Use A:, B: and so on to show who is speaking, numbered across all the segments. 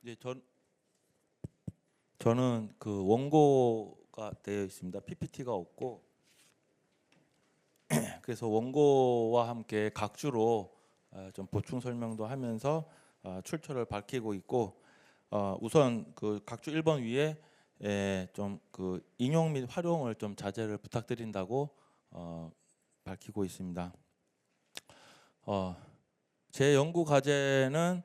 A: 네, 저는 그 원고가 되어 있습니다. PPT가 없고 그래서 원고와 함께 각주로 좀 보충 설명도 하면서 출처를 밝히고 있고 우선 그 각주 1번 위에 좀 그 인용 및 활용을 좀 자제를 부탁드린다고 밝히고 있습니다. 제 연구 과제는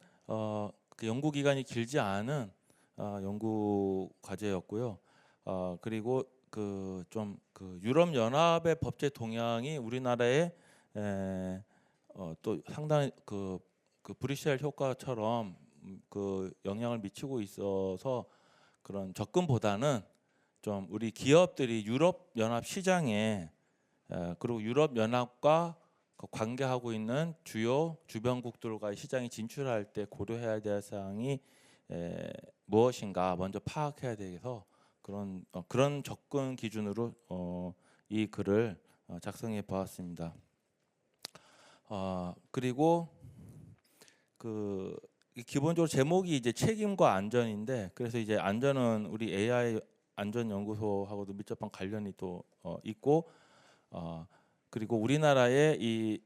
A: 그 연구 기간이 길지 않은 연구 과제였고요. 그리고 그 좀 그 유럽 연합의 법제 동향이 우리나라에 또 상당히 그 브뤼셀 효과처럼 그 영향을 미치고 있어서 그런 접근보다는 좀 우리 기업들이 유럽 연합 시장에 그리고 유럽 연합과 관계하고 있는 주요 주변국들과의 시장에 진출할 때 고려해야 될 사항이 무엇인가 먼저 파악해야 돼서 그런 접근 기준으로 이 글을 작성해 보았습니다. 그리고 그 기본적으로 제목이 이제 책임과 안전인데, 그래서 이제 안전은 우리 AI 안전 연구소하고도 밀접한 관련이 또 있고, 그리고 우리나라의 이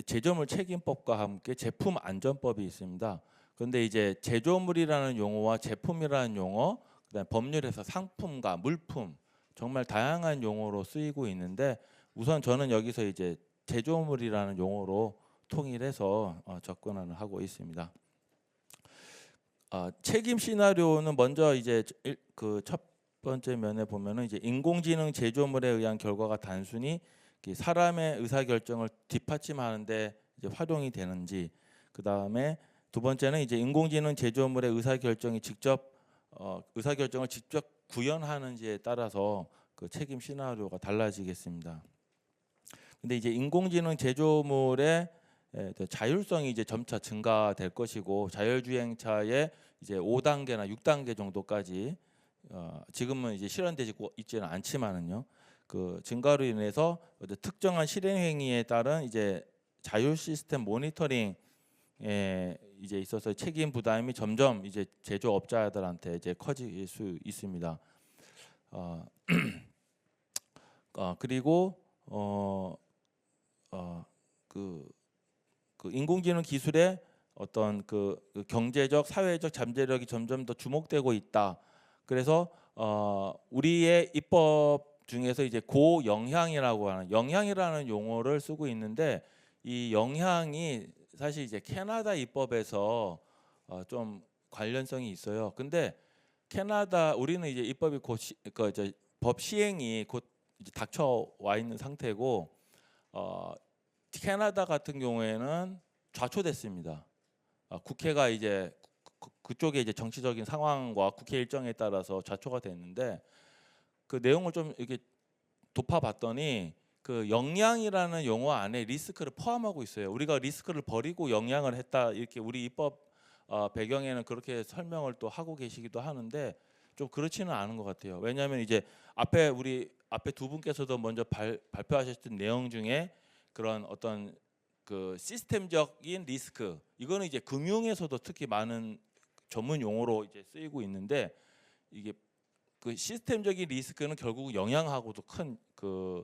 A: 제조물 책임법과 함께 제품 안전법이 있습니다. 그런데 이제 제조물이라는 용어와 제품이라는 용어, 그다음에 법률에서 상품과 물품, 정말 다양한 용어로 쓰이고 있는데, 우선 저는 여기서 이제 제조물이라는 용어로 통일해서 접근을 하고 있습니다. 책임 시나리오는 먼저 이제 그 첫 번째 면에 보면은 이제 인공지능 제조물에 의한 결과가 단순히 사람의 의사결정을 뒷받침하는데 이제 활용이 되는지, 그 다음에 두 번째는 이제 인공지능 제조물의 의사결정을 직접 구현하는지에 따라서 그 책임 시나리오가 달라지겠습니다. 근데 이제 인공지능 제조물의 자율성이 이제 점차 증가될 것이고, 자율주행차의 이제 5단계나 6단계 정도까지 지금은 이제 실현되고 있지는 않지만은요, 그 증가로 인해서 특정한 실행 행위에 따른 이제 자율 시스템 모니터링에 이제 있어서 책임 부담이 점점 이제 제조업자들한테 이제 커질 수 있습니다. 그리고 그 인공지능 기술의 어떤 그 경제적, 사회적 잠재력이 점점 더 주목되고 있다. 그래서 우리의 입법 중에서 이제 고영향이라고 하는 영향이라는 용어를 쓰고 있는데, 이 영향이 사실 이제 캐나다 입법에서 좀 관련성이 있어요. 근데 우리는 이제 입법이 이제 법 시행이 곧 이제 닥쳐와 있는 상태고, 캐나다 같은 경우에는 좌초됐습니다. 국회가 이제 그쪽에 이제 정치적인 상황과 국회 일정에 따라서 좌초가 됐는데, 그 내용을 좀 이렇게 돋파봤더니 그 영향이라는 용어 안에 리스크를 포함하고 있어요. 우리가 리스크를 버리고 영향을 했다, 이렇게 우리 입법 배경에는 그렇게 설명을 또 하고 계시기도 하는데, 좀 그렇지는 않은 것 같아요. 왜냐하면 이제 앞에 두 분께서도 먼저 발표하셨던 내용 중에 그런 어떤 그 시스템적인 리스크, 이거는 이제 금융에서도 특히 많은 전문 용어로 이제 쓰이고 있는데, 이게 그 시스템적인 리스크는 결국 영향하고도 큰 그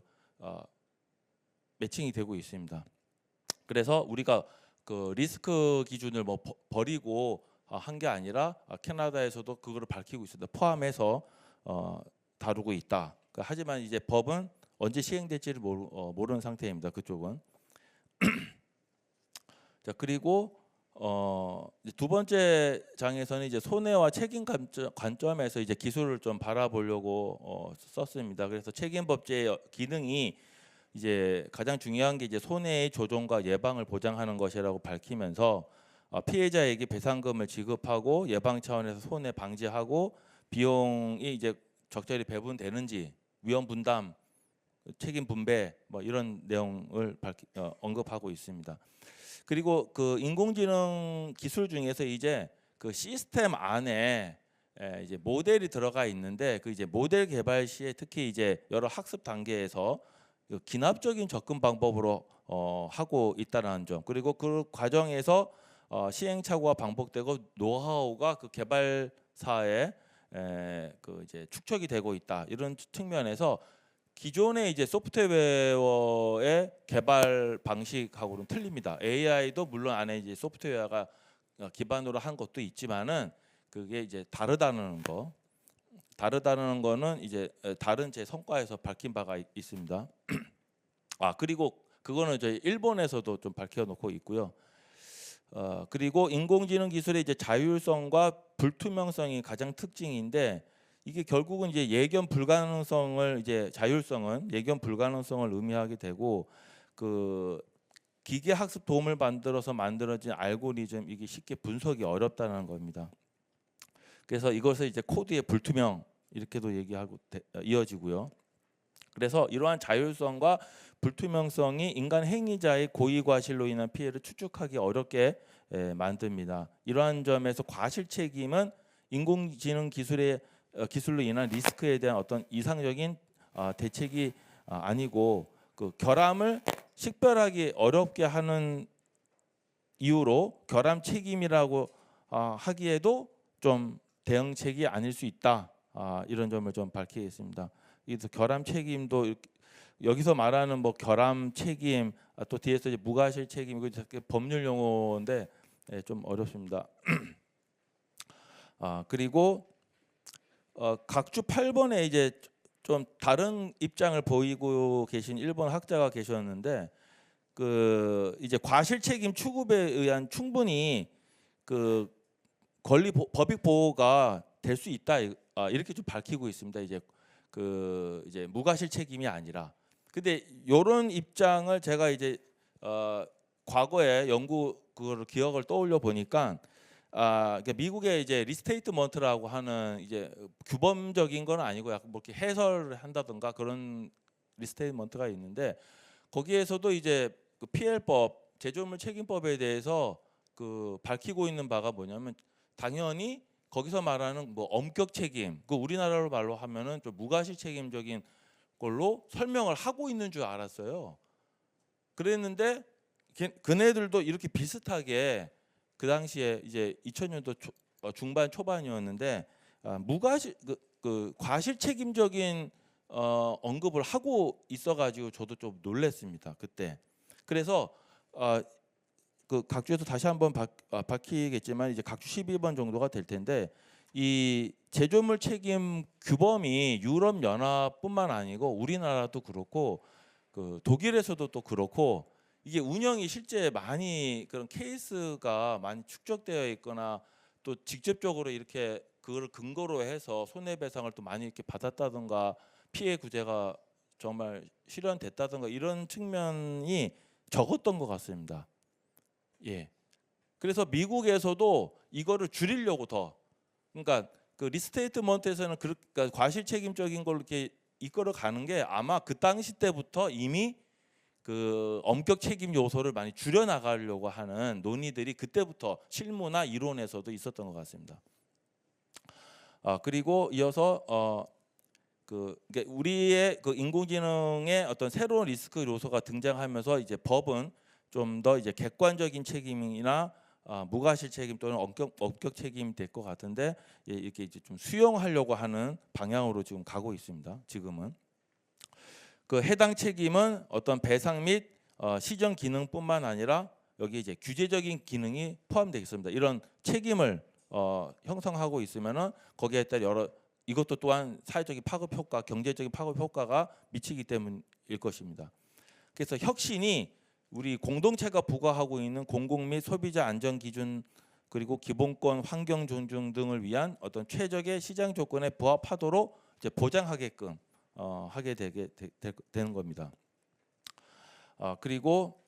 A: 매칭이 되고 있습니다. 그래서 우리가 그 리스크 기준을 뭐 버리고 한 게 아니라 캐나다에서도 그거를 밝히고 있습니다. 포함해서 다루고 있다. 하지만 이제 법은 언제 시행될지를 모르는 상태입니다. 그쪽은. 자, 그리고 두 번째 장에서는 이제 손해와 책임 관점에서 이제 기술을 좀 바라보려고 썼습니다. 그래서 책임법제의 기능이 이제 가장 중요한 게 이제 손해의 조정과 예방을 보장하는 것이라고 밝히면서 피해자에게 배상금을 지급하고 예방 차원에서 손해 방지하고, 비용이 이제 적절히 배분되는지, 위험 분담, 책임 분배, 뭐 이런 내용을 언급하고 있습니다. 그리고 그 인공지능 기술 중에서 이제 그 시스템 안에 이제 모델이 들어가 있는데, 그 이제 모델 개발 시에 특히 이제 여러 학습 단계에서 기납적인 접근 방법으로 하고 있다는 점, 그리고 그 과정에서 시행착오가 반복되고 노하우가 그 개발사에 그 이제 축적이 되고 있다. 이런 측면에서 기존의 이제 소프트웨어의 개발 방식하고는 틀립니다. AI도 물론 안에 이제 소프트웨어가 기반으로 한 것도 있지만은 그게 이제 다르다는 거. 다르다는 거는 이제 다른 제 성과에서 밝힌 바가 있습니다. 그리고 그거는 저희 일본에서도 좀 밝혀놓고 있고요. 그리고 인공지능 기술의 이제 자율성과 불투명성이 가장 특징인데 이게 결국은 이제 예견 불가능성을 이제 자율성은 예견 불가능성을 의미하게 되고 그 기계 학습 도움을 만들어서 만들어진 알고리즘 이게 쉽게 분석이 어렵다는 겁니다. 그래서 이것을 이제 코드의 불투명 이렇게도 얘기하고 이어지고요. 그래서 이러한 자율성과 불투명성이 인간 행위자의 고의 과실로 인한 피해를 추측하기 어렵게 만듭니다. 이러한 점에서 과실 책임은 인공지능 기술로 인한 리스크에 대한 어떤 이상적인 대책이 아니고 그 결함을 식별하기 어렵게 하는 이유로 결함 책임이라고 하기에도 좀 대응책이 아닐 수 있다. 이런 점을 좀 밝히겠습니다. 그래서 결함 책임도 여기서 말하는 뭐 결함 책임 또 뒤에서 이제 무과실 책임 이거 법률 용어인데 좀 어렵습니다. 그리고 각주 8번에 이제 좀 다른 입장을 보이고 계신 일본 학자가 계셨는데 그 이제 과실 책임 추급에 의한 충분히 그 권리 법익 보호가 될 수 있다 이렇게 좀 밝히고 있습니다. 이제 무과실 책임이 아니라. 근데 이런 입장을 제가 이제 과거에 연구 그거를 기억을 떠올려 보니까 그러니까 미국의 이제 리스테이트먼트라고 하는 이제 규범적인 건 아니고 약간 뭐 이렇게 해설을 한다든가 그런 리스테이트먼트가 있는데 거기에서도 이제 그 PL법 제조물 책임법에 대해서 그 밝히고 있는 바가 뭐냐면 당연히 거기서 말하는 뭐 엄격 책임 그 우리나라로 말로 하면은 좀 무과실 책임적인 걸로 설명을 하고 있는 줄 알았어요. 그랬는데 그네들도 이렇게 비슷하게 그 당시에 이제 2000년도 중반 초반이었는데 무과실 그 과실 책임적인 언급을 하고 있어가지고 저도 좀 놀랐습니다 그때. 그래서 그 각주에서 다시 한번 밝히겠지만 이제 각주 12번 정도가 될 텐데 이 제조물 책임 규범이 유럽 연합뿐만 아니고 우리나라도 그렇고 그 독일에서도 또 그렇고 이게 운영이 실제 많이 그런 케이스가 많이 축적되어 있거나 또 직접적으로 이렇게 그걸 근거로 해서 손해배상을 또 많이 이렇게 받았다든가 피해 구제가 정말 실현됐다든가 이런 측면이 적었던 것 같습니다. 예. 그래서 미국에서도 이거를 줄이려고 더 그러니까 그 리스테이트먼트에서는 그러니까 과실 책임적인 걸로 이렇게 이끌어 가는 게 아마 그 당시 때부터 이미 그 엄격 책임 요소를 많이 줄여 나가려고 하는 논의들이 그때부터 실무나 이론에서도 있었던 것 같습니다. 그리고 이어서 그러니까 우리의 그 인공지능의 어떤 새로운 리스크 요소가 등장하면서 이제 법은 좀 더 이제 객관적인 책임이나 무과실 책임 또는 엄격 책임이 될 것 같은데 이렇게 이제 좀 수용하려고 하는 방향으로 지금 가고 있습니다. 지금은 그 해당 책임은 어떤 배상 및 시정 기능뿐만 아니라 여기 이제 규제적인 기능이 포함되어 있습니다. 이런 책임을 형성하고 있으면은 거기에 따라 이것도 또한 사회적인 파급 효과, 경제적인 파급 효과가 미치기 때문일 것입니다. 그래서 혁신이 우리 공동체가 부과하고 있는 공공 및 소비자 안전 기준 그리고 기본권, 환경 존중 등을 위한 어떤 최적의 시장 조건에 부합하도록 이제 보장하게끔 하게 되는 겁니다. 그리고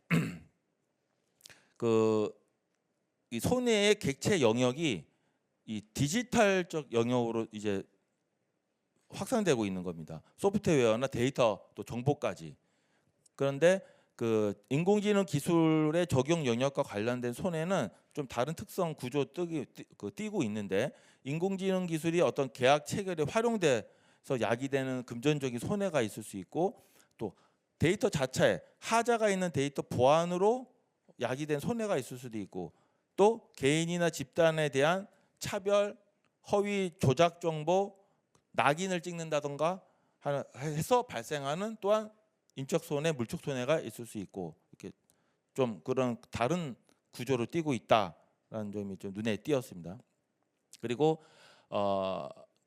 A: 이 손해의 객체 영역이 이 디지털적 영역으로 이제 확산되고 있는 겁니다. 소프트웨어나 데이터 또 정보까지. 그런데 그 인공지능 기술의 적용 영역과 관련된 손해는 좀 다른 특성 구조 띄고 있는데 인공지능 기술이 어떤 계약 체결에 활용돼서 야기되는 금전적인 손해가 있을 수 있고 또 데이터 자체에 하자가 있는 데이터 보안으로 야기된 손해가 있을 수도 있고 또 개인이나 집단에 대한 차별, 허위, 조작 정보, 낙인을 찍는다던가 해서 발생하는 또한 인적 손해, 물적 손해가 있을 수 있고 이렇게 좀 그런 다른 구조로 띄고 있다라는 점이 좀 눈에 띄었습니다. 그리고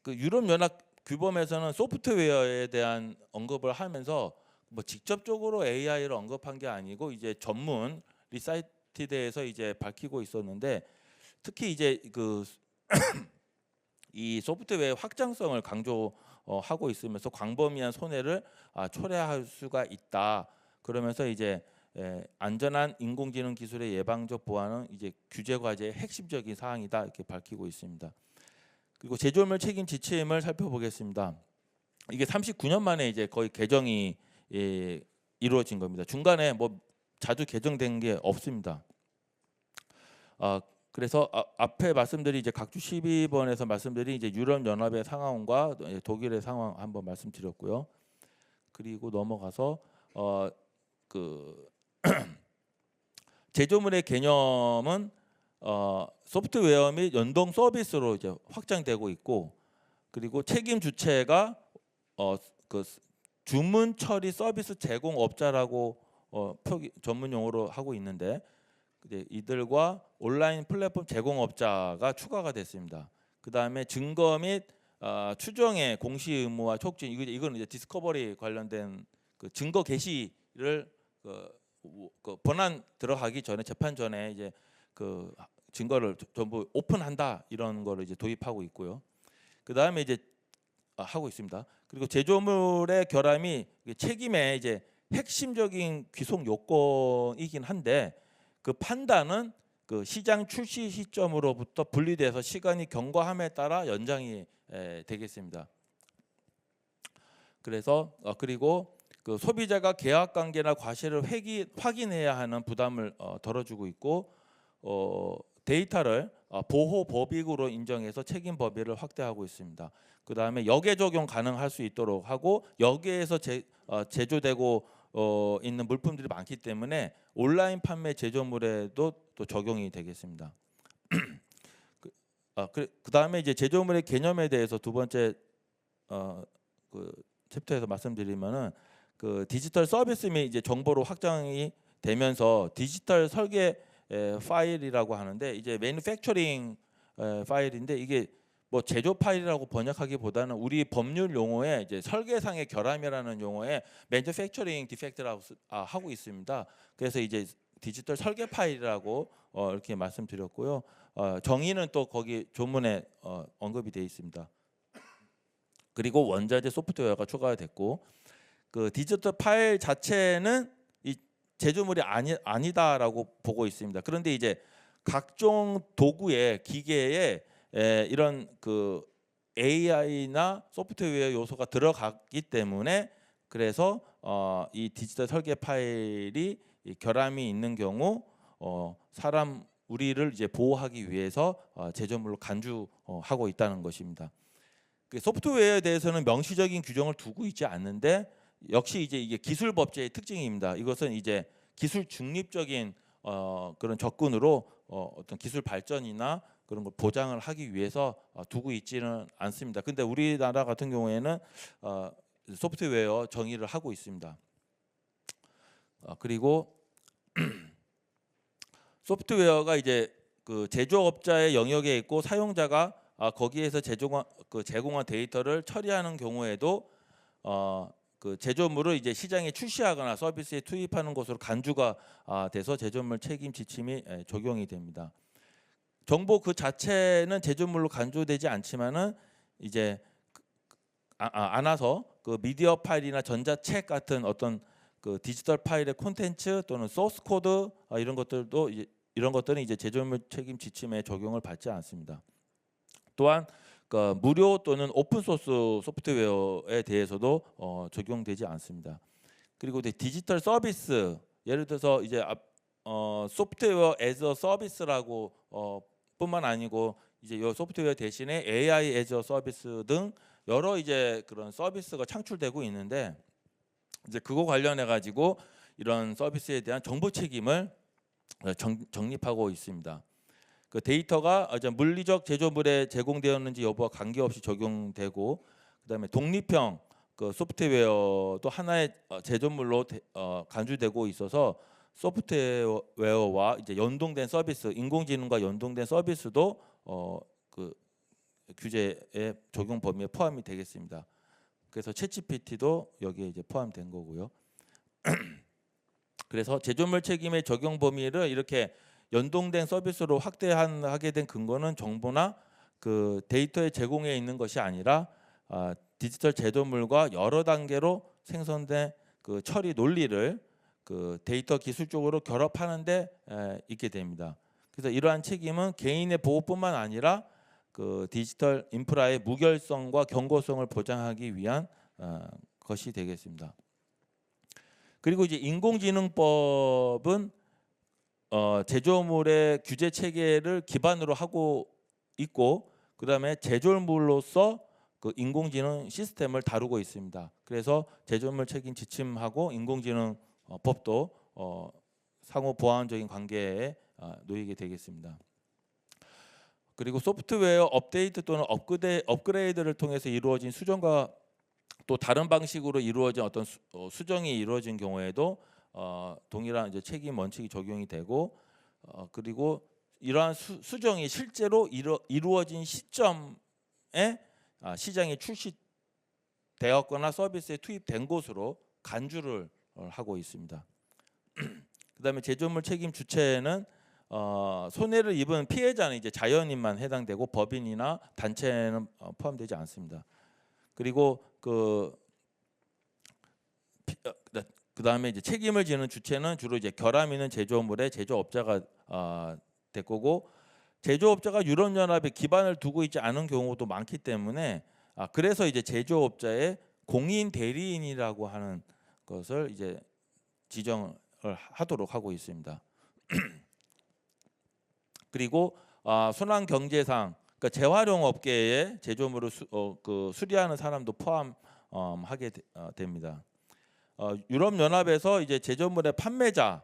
A: 그 유럽 연합 규범에서는 소프트웨어에 대한 언급을 하면서 뭐 직접적으로 AI를 언급한 게 아니고 이제 전문 리사이트대에서 이제 밝히고 있었는데 특히 이제 그 이 소프트웨어의 확장성을 강조하고 있으면서 광범위한 손해를 초래할 수가 있다. 그러면서 이제 안전한 인공지능 기술의 예방적 보완은 이제 규제 과제의 핵심적인 사항이다 이렇게 밝히고 있습니다. 그리고 제조물 책임 지침을 살펴보겠습니다. 이게 39년 만에 이제 거의 개정이 이루어진 겁니다. 중간에 뭐 자주 개정된 게 없습니다. 그래서 앞에 말씀드린 이제 각주 12번에서 말씀드린 이제 유럽 연합의 상황과 독일의 상황 한번 말씀드렸고요. 그리고 넘어가서 그 제조물의 개념은 소프트웨어 및 연동 서비스로 이제 확장되고 있고, 그리고 책임 주체가 그 주문 처리 서비스 제공업자라고 전문 용어로 하고 있는데 이제 이들과 온라인 플랫폼 제공업자가 추가가 됐습니다. 그 다음에 증거 및 추정의 공시 의무와 촉진, 이거는 이제 디스커버리 관련된 그 증거 게시를 그 본안 들어가기 전에 재판 전에 이제 그 증거를 전부 오픈한다 이런 거를 이제 도입하고 있고요. 그 다음에 이제 하고 있습니다. 그리고 제조물의 결함이 책임의 이제 핵심적인 귀속 요건이긴 한데 그 판단은 그 시장 출시 시점으로부터 분리돼서 시간이 경과함에 따라 연장이 되겠습니다. 그래서 그리고 그 소비자가 계약 관계나 과실을 확인해야 하는 부담을 덜어주고 있고 데이터를 보호 법익으로 인정해서 책임 범위를 확대하고 있습니다. 그 다음에 역외 적용 가능할 수 있도록 하고 여기에서 제조되고 있는 물품들이 많기 때문에 온라인 판매 제조물에도 또 적용이 되겠습니다. 그 다음에 이제 제조물의 개념에 대해서 두 번째 그 챕터에서 말씀드리면은 그 디지털 서비스 및 이제 정보로 확장이 되면서 디지털 설계 파일이라고 하는데 이제 매니팩처링 파일인데 이게 뭐 제조 파일이라고 번역하기보다는 우리 법률 용어에 이제 설계상의 결함이라는 용어에 매니팩처링 디펙트라고 하고 있습니다. 그래서 이제 디지털 설계 파일이라고 이렇게 말씀드렸고요. 정의는 또 거기 조문에 언급이 되어 있습니다. 그리고 원자재 소프트웨어가 추가가 됐고 그 디지털 파일 자체는 이 제조물이 아니다라고 보고 있습니다. 그런데 이제 각종 도구에 기계에 이런 그 AI나 소프트웨어 요소가 들어가기 때문에 그래서 이 디지털 설계 파일이 결함이 있는 경우 우리를 이제 보호하기 위해서 제조물로 간주하고 있다는 것입니다. 그 소프트웨어에 대해서는 명시적인 규정을 두고 있지 않는데 역시 이제 이게 기술 법제의 특징입니다. 이것은 이제 기술 중립적인 그런 접근으로 어떤 기술 발전이나 그런 걸 보장을 하기 위해서 두고 있지는 않습니다. 근데 우리나라 같은 경우에는 소프트웨어 정의를 하고 있습니다. 그리고 소프트웨어가 이제 그 제조업자의 영역에 있고 사용자가 거기에서 제공한 데이터를 처리하는 경우에도 그 제조물을 이제 시장에 출시하거나 서비스에 투입하는 것으로 간주가 돼서 제조물 책임 지침이 적용이 됩니다. 정보 그 자체는 제조물로 간주되지 않지만은 이제 안아서 그 미디어 파일이나 전자책 같은 어떤 그 디지털 파일의 콘텐츠 또는 소스 코드 이런 것들은 이제 제조물 책임 지침에 적용을 받지 않습니다. 또한 그 무료 또는 오픈 소스 소프트웨어에 대해서도 적용되지 않습니다. 그리고 디지털 서비스 예를 들어서 이제 소프트웨어 애저 서비스라고 뿐만 아니고 이제 이 소프트웨어 대신에 AI 애저 서비스 등 여러 이제 그런 서비스가 창출되고 있는데 이제 그거 관련해 가지고 이런 서비스에 대한 정보 책임을 정립하고 있습니다. 그 데이터가 이제 물리적 제조물에 제공되었는지 여부와 관계없이 적용되고, 그다음에 독립형 그 소프트웨어도 하나의 제조물로 간주되고 있어서 소프트웨어와 이제 연동된 서비스, 인공지능과 연동된 서비스도 그 규제의 적용 범위에 포함이 되겠습니다. 그래서 챗GPT도 여기에 이제 포함된 거고요. 그래서 제조물 책임의 적용 범위를 이렇게 연동된 서비스로 확대하게 된 근거는 정보나 그 데이터의 제공에 있는 것이 아니라 디지털 제조물과 여러 단계로 생성된 그 처리 논리를 그 데이터 기술적으로 결합하는데 있게 됩니다. 그래서 이러한 책임은 개인의 보호뿐만 아니라 그 디지털 인프라의 무결성과 경고성을 보장하기 위한 것이 되겠습니다. 그리고 이제 인공지능법은 제조물의 규제 체계를 기반으로 하고 있고, 그다음에 제조물로서 그 인공지능 시스템을 다루고 있습니다. 그래서 제조물 책임 지침하고 인공지능 법도 상호 보완적인 관계에 놓이게 되겠습니다. 그리고 소프트웨어 업데이트 또는 업그레이드를 통해서 이루어진 수정과 또 다른 방식으로 이루어진 어떤 수정이 이루어진 경우에도 동일한 이제 책임 원칙이 적용이 되고, 그리고 이러한 수정이 실제로 이루어진 시점에 시장에 출시되었거나 서비스에 투입된 곳으로 간주를 하고 있습니다. 그다음에 제조물 책임 주체는 손해를 입은 피해자는 이제 자연인만 해당되고 법인이나 단체는 포함되지 않습니다. 그리고 그다음에 이제 책임을 지는 주체는 주로 이제 결함 있는 제조물의 제조업자가 될 거고, 제조업자가 유럽연합에 기반을 두고 있지 않은 경우도 많기 때문에 그래서 이제 제조업자의 공인 대리인이라고 하는 것을 이제 지정을 하도록 하고 있습니다. 그리고 순환 경제상, 그러니까 재활용 업계에 제조물을 수리하는 사람도 포함하게 됩니다. 유럽 연합에서 이제 제조물의 판매자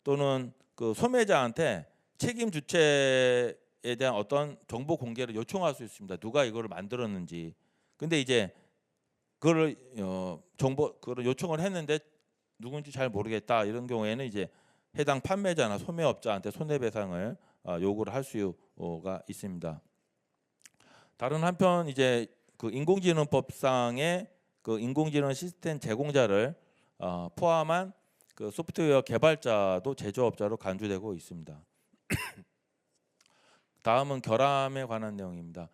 A: 또는 그 소매자한테 책임 주체에 대한 어떤 정보 공개를 요청할 수 있습니다. 누가 이거를 만들었는지. 근데 이제 그거를 그거를 요청을 했는데 누군지 잘 모르겠다, 이런 경우에는 이제 해당 판매자나 소매업자한테 손해배상을 요구를 할 수가 있습니다. 다른 한편 이제 그 인공지능법상의 그 인공지능 시스템 제공자를 포함한 그 소프트웨어 개발자도 제조업자로 간주되고 있습니다. 다음은 결함에 관한 내용입니다.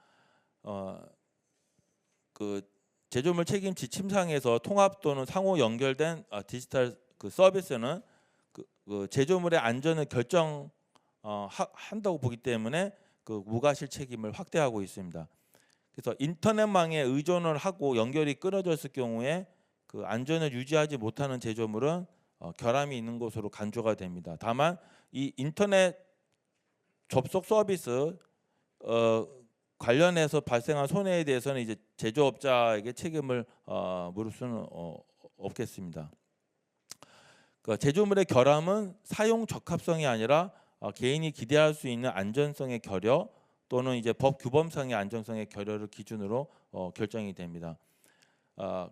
A: 그 제조물 책임 지침상에서 통합 또는 상호 연결된 디지털 그 서비스는 그 제조물의 안전을 한다고 보기 때문에 그 무과실 책임을 확대하고 있습니다. 그래서 인터넷망에 의존을 하고 연결이 끊어졌을 경우에 그 안전을 유지하지 못하는 제조물은 결함이 있는 것으로 간주가 됩니다. 다만 이 인터넷 접속 서비스 관련해서 발생한 손해에 대해서는 이제 제조업자에게 책임을 물을 수는 없겠습니다. 그러니까 제조물의 결함은 사용 적합성이 아니라 개인이 기대할 수 있는 안전성의 결여 또는 이제 법 규범상의 안전성의 결여를 기준으로 결정이 됩니다.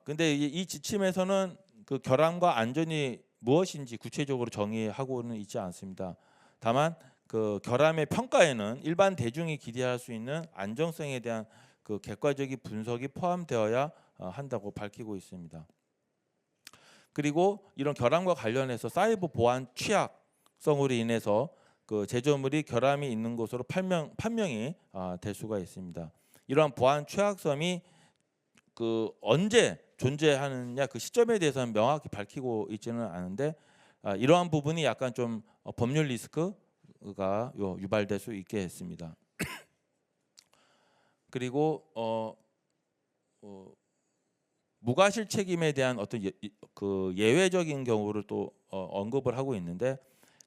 A: 근데 이 지침에서는 그 결함과 안전이 무엇인지 구체적으로 정의하고는 있지 않습니다. 다만 그 결함의 평가에는 일반 대중이 기대할 수 있는 안정성에 대한 그 객관적인 분석이 포함되어야 한다고 밝히고 있습니다. 그리고 이런 결함과 관련해서 사이버 보안 취약성으로 인해서 그 제조물이 결함이 있는 것으로 판명이 될 수가 있습니다. 이러한 보안 취약성이 그 언제 존재하느냐 그 시점에 대해서는 명확히 밝히고 있지는 않은데 이러한 부분이 약간 좀 법률 리스크가 유발될 수 있게 했습니다. 그리고 무과실 책임에 대한 어떤 그 예외적인 경우를 또 언급을 하고 있는데,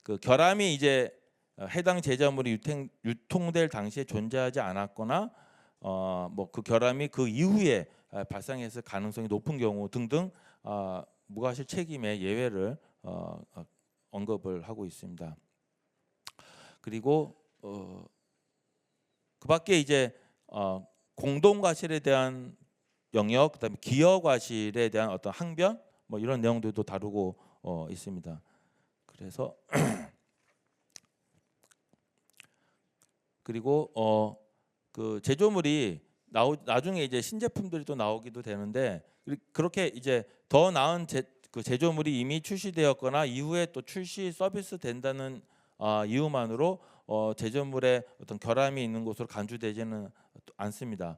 A: 그 결함이 이제 해당 제조물이 유통될 당시에 존재하지 않았거나 뭐 그 결함이 그 이후에 발생했을 가능성이 높은 경우 등등 무과실 책임의 예외를 언급을 하고 있습니다. 그리고 그밖에 이제 공동 과실에 대한 영역, 그다음에 기여 과실에 대한 어떤 항변 뭐 이런 내용들도 다루고 있습니다. 그래서 그리고 그 제조물이 나중에 이제 신제품들이 또 나오기도 되는데 그렇게 이제 더 나은 그 제조물이 이미 출시되었거나 이후에 또 출시 서비스 된다는 이유만으로 제조물에 어떤 결함이 있는 것으로 간주되지는 않습니다.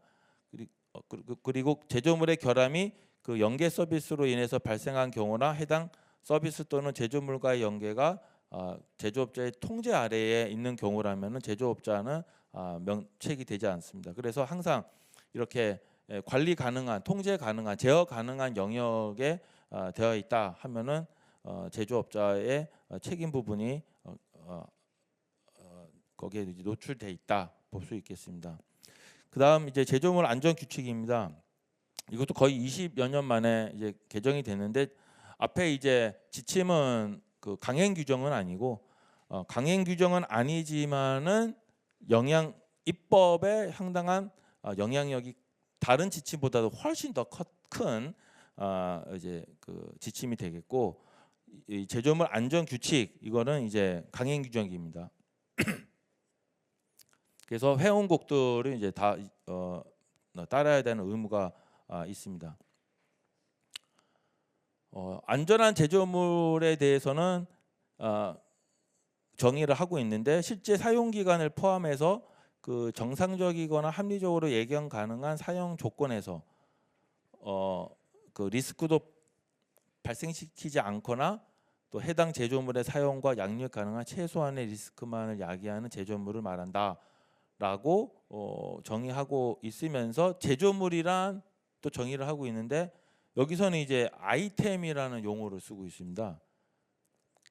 A: 그리고 제조물의 결함이 그 연계 서비스로 인해서 발생한 경우나 해당 서비스 또는 제조물과의 연계가 제조업자의 통제 아래에 있는 경우라면 제조업자는 면책이 되지 않습니다. 그래서 항상 이렇게 관리 가능한, 통제 가능한, 제어 가능한 영역에 되어 있다 하면은 제조업자의 책임 부분이 거기에 노출돼 있다 볼 수 있겠습니다. 그다음 이제 제조물 안전 규칙입니다. 이것도 거의 20여 년 만에 이제 개정이 됐는데 앞에 이제 지침은 그 강행 규정은 아니고 강행 규정은 아니지만은 입법에 상당한 영향력이 다른 지침보다도 훨씬 더 큰 이제 그 지침이 되겠고 이 제조물 안전 규칙 이거는 이제 강행 규정입니다. 그래서 회원국들은 이제 다 따라야 되는 의무가 있습니다. 안전한 제조물에 대해서는 정의를 하고 있는데 실제 사용 기간을 포함해서 그 정상적이거나 합리적으로 예견 가능한 사용 조건에서 그 리스크도 발생시키지 않거나 또 해당 제조물의 사용과 양육 가능한 최소한의 리스크만을 야기하는 제조물을 말한다라고 정의하고 있으면서 제조물이란 또 정의를 하고 있는데 여기서는 이제 아이템이라는 용어를 쓰고 있습니다.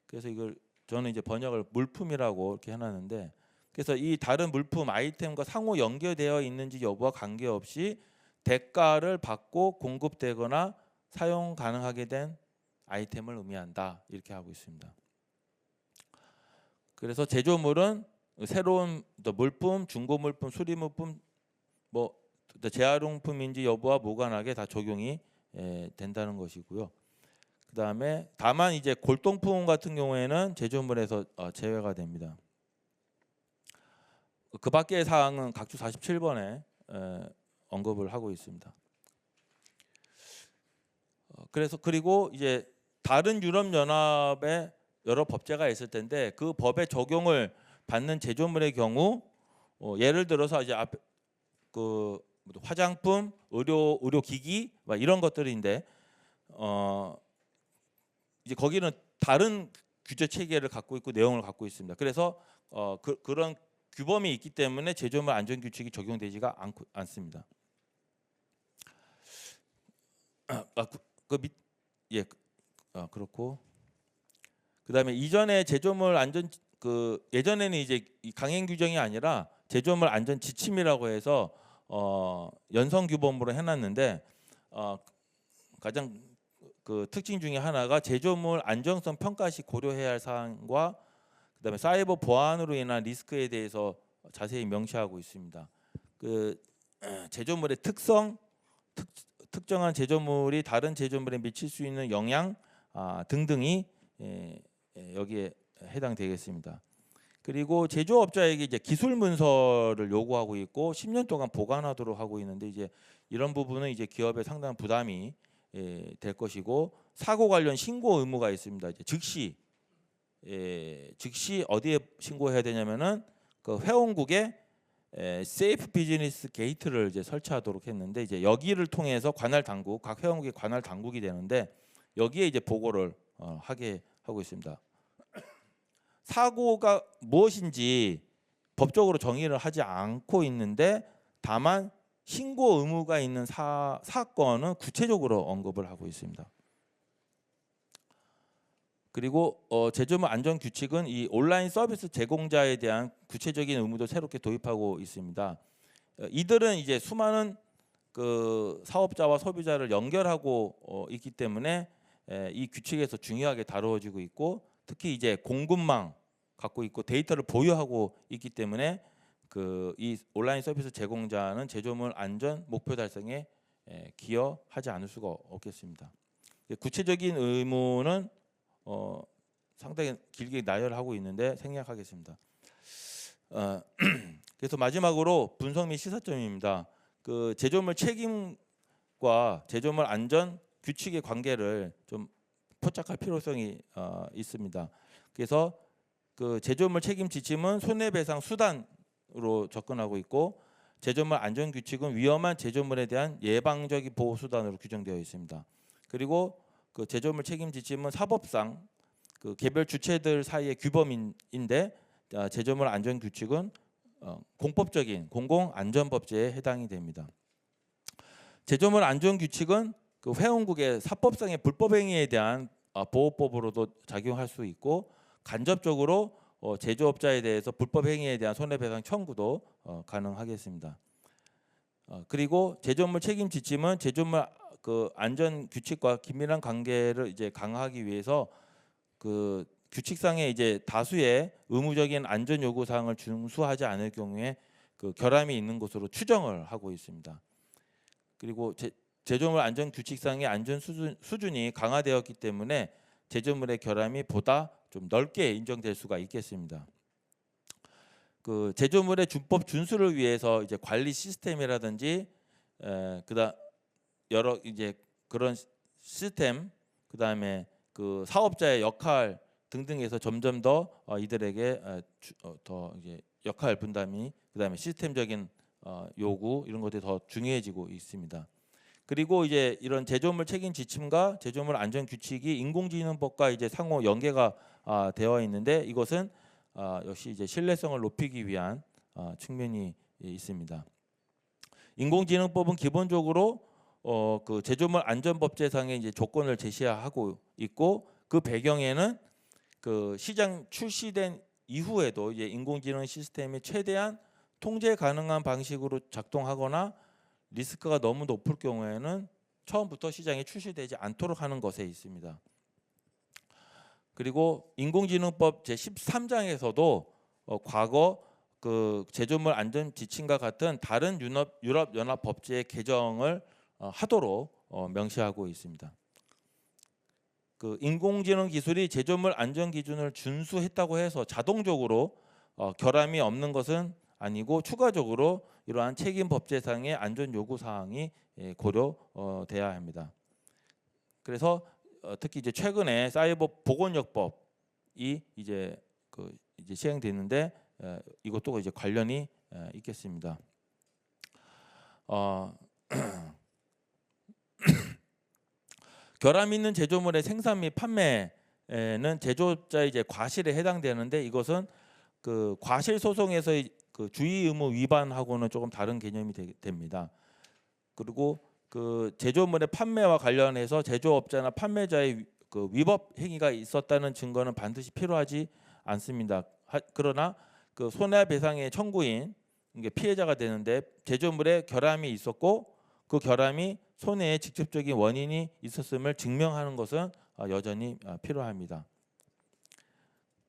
A: 그래서 이걸 저는 이제 번역을 물품이라고 이렇게 해놨는데 그래서 이 다른 물품 아이템과 상호 연계되어 있는지 여부와 관계없이 대가를 받고 공급되거나 사용 가능하게 된 아이템을 의미한다 이렇게 하고 있습니다. 그래서 제조물은 새로운 물품, 중고 물품, 수리 물품, 뭐 재활용품인지 여부와 무관하게 다 적용이 된다는 것이고요. 그다음에 다만 이제 골동품 같은 경우에는 제조물에서 제외가 됩니다. 그 밖의 사항은 각주 47번에 언급을 하고 있습니다. 그래서 그리고 이제 다른 유럽 연합의 여러 법제가 있을 텐데 그 법의 적용을 받는 제조물의 경우 예를 들어서 이제 앞에 그 화장품, 의료기기 이런 것들인데 이제 거기는 다른 규제 체계를 갖고 있고 내용을 갖고 있습니다. 그래서 그런 규범이 있기 때문에 제조물 안전 규칙이 적용되지가 않습니다. 그렇고 그다음에 이전에 제조물 안전 예전에는 이제 강행 규정이 아니라 제조물 안전 지침이라고 해서 연성 규범으로 해놨는데 가장 그 특징 중에 하나가 제조물 안정성 평가 시 고려해야 할 사항과 그다음에 사이버 보안으로 인한 리스크에 대해서 자세히 명시하고 있습니다. 그 제조물의 특성, 특정한 제조물이 다른 제조물에 미칠 수 있는 영향 등등이 여기에 해당되겠습니다. 그리고 제조업자에게 이제 기술 문서를 요구하고 있고 10년 동안 보관하도록 하고 있는데 이제 이런 부분은 이제 기업에 상당한 부담이 될 것이고 사고 관련 신고 의무가 있습니다. 이제 즉시 어디에 신고해야 되냐면은 그 회원국에 세이프 비즈니스 게이트를 이제 설치하도록 했는데 이제 여기를 통해서 관할 당국 각 회원국의 관할 당국이 되는데 여기에 이제 보고를 하게 하고 있습니다. 사고가 무엇인지 법적으로 정의를 하지 않고 있는데 다만 신고 의무가 있는 사건은 구체적으로 언급을 하고 있습니다. 그리고 제조물 안전 규칙은 이 온라인 서비스 제공자에 대한 구체적인 의무도 새롭게 도입하고 있습니다. 이들은 이제 수많은 그 사업자와 소비자를 연결하고 있기 때문에 이 규칙에서 중요하게 다루어지고 있고 특히 이제 공급망 갖고 있고 데이터를 보유하고 있기 때문에 그 이 온라인 서비스 제공자는 제조물 안전 목표 달성에 기여하지 않을 수가 없겠습니다. 구체적인 의무는 상당히 길게 나열하고 있는데 생략하겠습니다. 그래서 마지막으로 분석 및 시사점입니다. 그 제조물 책임과 제조물 안전 규칙의 관계를 좀 포착할 필요성이 있습니다. 그래서 그 제조물 책임 지침은 손해배상 수단으로 접근하고 있고 제조물 안전 규칙은 위험한 제조물에 대한 예방적인 보호 수단으로 규정되어 있습니다. 그리고 그 제조물 책임 지침은 사법상 그 개별 주체들 사이의 규범인데 제조물 안전 규칙은 공법적인 공공안전법제에 해당이 됩니다. 제조물 안전 규칙은 그 회원국의 사법상의 불법 행위에 대한 보호법으로도 작용할 수 있고 간접적으로 제조업자에 대해서 불법 행위에 대한 손해배상 청구도 가능하겠습니다. 그리고 제조물 책임 지침은 제조물 그 안전 규칙과 긴밀한 관계를 이제 강화하기 위해서 그 규칙상의 이제 다수의 의무적인 안전 요구 사항을 준수하지 않을 경우에 그 결함이 있는 것으로 추정을 하고 있습니다. 그리고 제조물 안전 규칙상의 안전 수준이 강화되었기 때문에 제조물의 결함이 보다 좀 넓게 인정될 수가 있겠습니다. 그 제조물의 준법 준수를 위해서 이제 관리 시스템이라든지 그다음 여러 이제 그런 시스템 그다음에 그 사업자의 역할 등등에서 점점 더 이들에게 더 이제 역할 분담이 그다음에 시스템적인 요구 이런 것들이 더 중요해지고 있습니다. 그리고 이제 이런 제조물 책임 지침과 제조물 안전 규칙이 인공지능법과 이제 상호 연계가 되어 있는데 이것은 역시 이제 신뢰성을 높이기 위한 측면이 있습니다. 인공지능법은 기본적으로 그 제조물 안전법제상의 이제 조건을 제시하고 있고 그 배경에는 그 시장 출시된 이후에도 이제 인공지능 시스템이 최대한 통제 가능한 방식으로 작동하거나 리스크가 너무 높을 경우에는 처음부터 시장에 출시되지 않도록 하는 것에 있습니다. 그리고 인공지능법 제13장에서도 과거 그 제조물 안전 지침과 같은 다른 유럽 연합 법제의 개정을 하도록 명시하고 있습니다. 그 인공지능 기술이 제조물 안전 기준을 준수했다고 해서 자동적으로 결함이 없는 것은 아니고 추가적으로 이러한 책임 법제상의 안전 요구 사항이 고려돼야 합니다. 그래서 특히 이제 최근에 사이버 보건역법이 이제 시행되는데 이것도 이제 관련이 있겠습니다. 결함 있는 제조물의 생산 및 판매는 제조업자의 이제 과실에 해당되는데 이것은 그 과실 소송에서의 그 주의 의무 위반하고는 조금 다른 개념이 됩니다. 그리고 그 제조물의 판매와 관련해서 제조업자나 판매자의 그 위법 행위가 있었다는 증거는 반드시 필요하지 않습니다. 그러나 그 손해배상의 청구인 이게 피해자가 되는데 제조물에 결함이 있었고 그 결함이 손해의 직접적인 원인이 있었음을 증명하는 것은 여전히 필요합니다.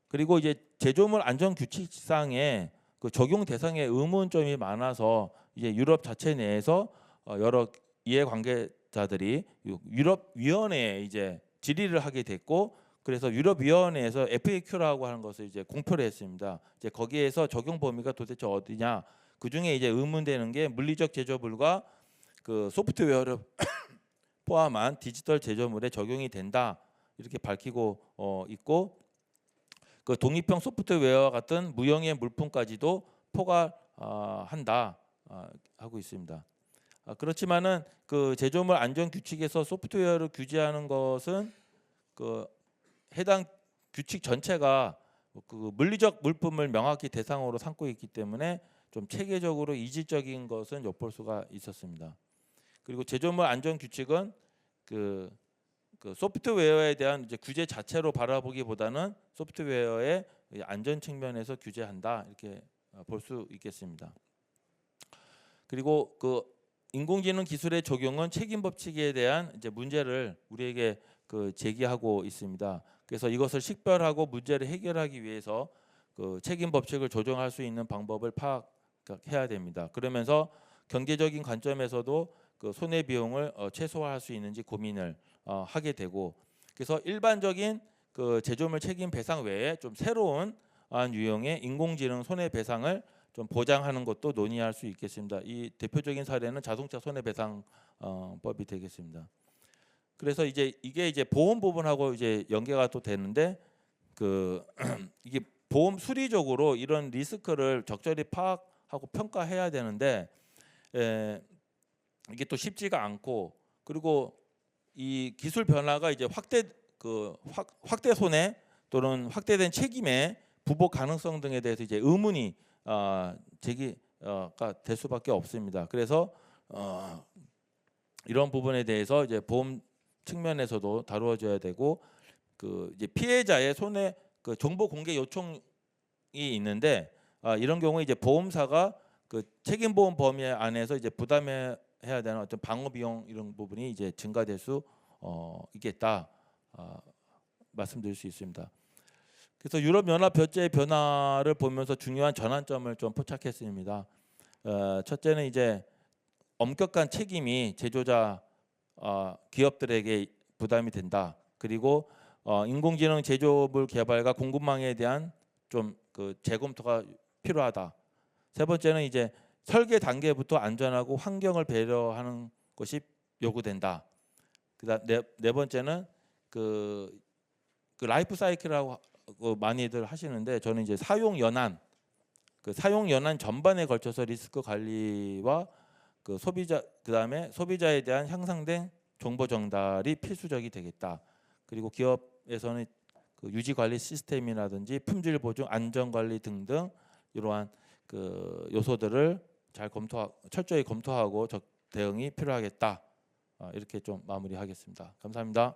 A: 그리고 이제 제조물 안전 규칙상에 그 적용 대상의 의문점이 많아서 이제 유럽 자체 내에서 여러 이해관계자들이 유럽 위원회에 이제 질의를 하게 됐고 그래서 유럽 위원회에서 FAQ라고 하는 것을 이제 공표를 했습니다. 이제 거기에서 적용 범위가 도대체 어디냐? 그 중에 이제 의문되는 게 물리적 제조물과 그 소프트웨어를 포함한 디지털 제조물에 적용이 된다 이렇게 밝히고 있고 그 독립형 소프트웨어와 같은 무형의 물품까지도 포괄한다 하고 있습니다. 그렇지만은 그 제조물 안전 규칙에서 소프트웨어를 규제하는 것은 그 해당 규칙 전체가 그 물리적 물품을 명확히 대상으로 삼고 있기 때문에 좀 체계적으로 이질적인 것은 엿볼 수가 있었습니다. 그리고 제조물 안전 규칙은 그 소프트웨어에 대한 이제 규제 자체로 바라보기보다는 소프트웨어의 안전 측면에서 규제한다 이렇게 볼 수 있겠습니다. 그리고 그 인공지능 기술의 적용은 책임 법칙에 대한 이제 문제를 우리에게 그 제기하고 있습니다. 그래서 이것을 식별하고 문제를 해결하기 위해서 그 책임 법칙을 조정할 수 있는 방법을 해야 됩니다. 그러면서 경제적인 관점에서도 그 손해 비용을 최소화할 수 있는지 고민을 하게 되고, 그래서 일반적인 그 제조물 책임 배상 외에 좀 새로운 유형의 인공지능 손해배상을 좀 보장하는 것도 논의할 수 있겠습니다. 이 대표적인 사례는 자동차 손해배상법이 되겠습니다. 그래서 이게 이제 보험 부분하고 이제 연계가 또 되는데, 그 이게 보험 수리적으로 이런 리스크를 적절히 파악하고 평가해야 되는데 이게 또 쉽지가 않고, 그리고 이 기술 변화가 이제 확대 손해 또는 확대된 책임의 부복 가능성 등에 대해서 이제 의문이 제기가 될 수밖에 없습니다. 그래서 이런 부분에 대해서 이제 보험 측면에서도 다루어져야 되고, 그 이제 피해자의 손해 그 정보 공개 요청이 있는데 이런 경우에 이제 보험사가 그 책임보험 범위 안에서 이제 부담해야 되는 어떤 방어 비용 이런 부분이 이제 증가될 수 있겠다 말씀드릴 수 있습니다. 그래서 유럽연합 결제의 변화를 보면서 중요한 전환점을 좀 포착했습니다. 첫째는 이제 엄격한 책임이 제조자 기업들에게 부담이 된다. 그리고 인공지능 제조물 개발과 공급망에 대한 좀 그 재검토가 필요하다. 세 번째는 이제 설계 단계부터 안전하고 환경을 배려하는 것이 요구된다. 그다음 네 번째는 그 라이프 사이클이라고 많이들 하시는데, 저는 이제 사용 연한 전반에 걸쳐서 리스크 관리와 그 그다음에 소비자에 대한 향상된 정보 전달이 필수적이 되겠다. 그리고 기업에서는 그 유지 관리 시스템이라든지 품질 보증, 안전 관리 등등 이러한 그 요소들을 철저히 검토하고 대응이 필요하겠다. 이렇게 좀 마무리하겠습니다. 감사합니다.